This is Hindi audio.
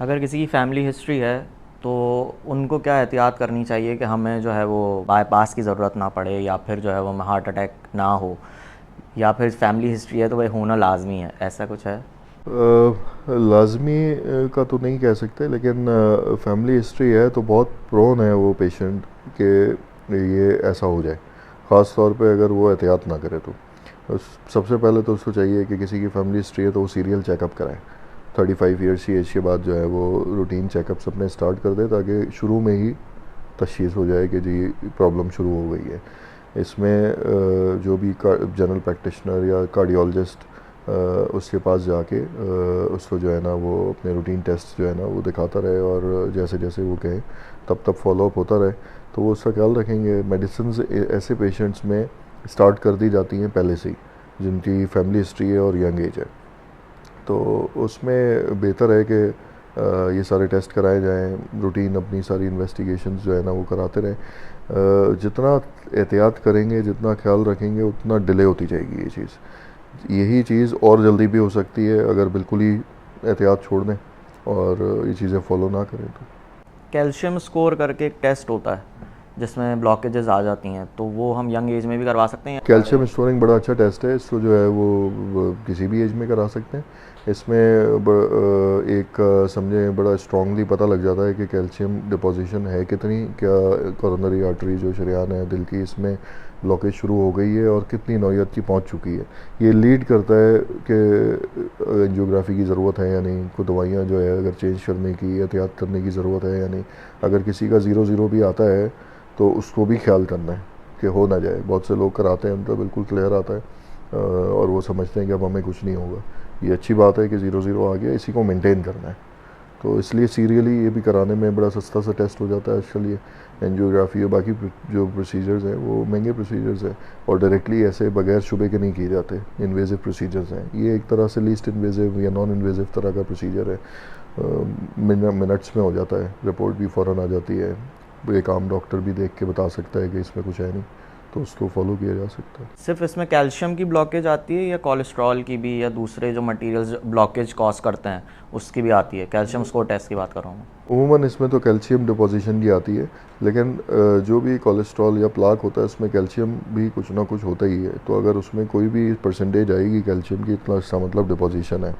अगर किसी की फैमिली हिस्ट्री है तो उनको क्या एहतियात करनी चाहिए कि हमें जो है वो बाईपास की ज़रूरत ना पड़े, या फिर जो है वो हार्ट अटैक ना हो, या फिर फैमिली हिस्ट्री है तो वह होना लाजमी है, ऐसा कुछ है? लाजमी का तो नहीं कह सकते, लेकिन फैमिली हिस्ट्री है तो बहुत प्रोन है वो पेशेंट कि ये ऐसा हो जाए, ख़ास तौर पे अगर वो एहतियात ना करे तो। सबसे पहले तो उसको चाहिए कि किसी की फैमिली हिस्ट्री है तो वो सीरियल चेकअप कराएं। 35 ईयर्स की एज के बाद जो है वो रूटीन चेकअप्स अपने स्टार्ट कर दे, ताकि शुरू में ही तशख़ीस हो जाए कि जी प्रॉब्लम शुरू हो गई है। इसमें जो भी जनरल प्रैक्टिशनर या कार्डियोलॉजिस्ट उसके पास जाके उसको जो है ना वो अपने रूटीन टेस्ट जो है ना वो दिखाता रहे, और जैसे जैसे वो कहें तब तब फॉलोअप होता रहे, तो वो उसका ख्याल रखेंगे। मेडिसिन ऐसे पेशेंट्स में स्टार्ट कर दी जाती हैं पहले से ही, जिनकी फैमिली हिस्ट्री है और यंग एज है, तो उसमें बेहतर है कि ये सारे टेस्ट कराए जाएं, रूटीन अपनी सारी इन्वेस्टिगेशंस जो है ना वो कराते रहें। जितना एहतियात करेंगे, जितना ख्याल रखेंगे, उतना डिले होती जाएगी ये चीज़। यही चीज़ और जल्दी भी हो सकती है अगर बिल्कुल ही एहतियात छोड़ दें और ये चीज़ें फॉलो ना करें तो। कैल्शियम स्कोर करके एक टेस्ट होता है जिसमें ब्लॉकेजेस आ जाती हैं, तो वो हम यंग एज में भी करवा सकते हैं? कैल्शियम स्टोरिंग बड़ा अच्छा टेस्ट है, इसको जो है वो किसी भी एज में करा सकते हैं। इसमें एक समझें बड़ा स्ट्रांगली पता लग जाता है कि कैल्शियम डिपोजिशन है कितनी, क्या कोरोनरी आर्टरी जो शरेयान है दिल की, इसमें ब्लॉकेज शुरू हो गई है और कितनी नौयत की पहुंच चुकी है। ये लीड करता है कि एंजियोग्राफी की ज़रूरत है या नहीं, कोई दवाइयाँ जो है अगर चेंज करने की, एहतियात करने की ज़रूरत है या नहीं। अगर किसी का 0-0 भी आता है तो उसको भी ख्याल करना है कि हो ना जाए। बहुत से लोग कराते हैं, उनका बिल्कुल क्लियर आता है और वो समझते हैं कि अब हमें कुछ नहीं होगा। ये अच्छी बात है कि 0-0 आ गया, इसी को मेंटेन करना है। तो इसलिए सीरियली ये भी कराने में बड़ा सस्ता सा टेस्ट हो जाता है आजकल। ये एंजियोग्राफी और बाकी जो प्रोसीजर्स हैं वो महंगे प्रोसीजर्स हैं, और डायरेक्टली ऐसे बगैर शुबे के नहीं किए जाते, इन्वेजिव प्रोसीजर्स हैं। ये एक तरह से लीस्ट इन्वेजिव या नॉन इन्वेजिव तरह का प्रोसीजर है। मिनट्स में हो जाता है, रिपोर्ट भी फ़ौरन आ जाती है। एक आम डॉक्टर भी देख के बता सकता है कि इसमें कुछ है नहीं, तो उसको फॉलो किया जा सकता है। सिर्फ इसमें कैल्शियम की ब्लॉकेज आती है या कोलेस्ट्रॉल की भी, या दूसरे जो मटेरियल्स ब्लॉकेज कॉज करते हैं उसकी भी आती है? कैल्शियम स्कोर टेस्ट की बात कर रहा हूँ मैं। उमूमन इसमें तो कैल्शियम डिपोजिशन की आती है, लेकिन जो भी कोलेस्ट्रॉल या प्लाक होता है उसमें कैल्शियम भी कुछ ना कुछ होता ही है। तो अगर उसमें कोई भी परसेंटेज आएगी कैल्शियम की, इतना इसका मतलब डिपोजिशन है।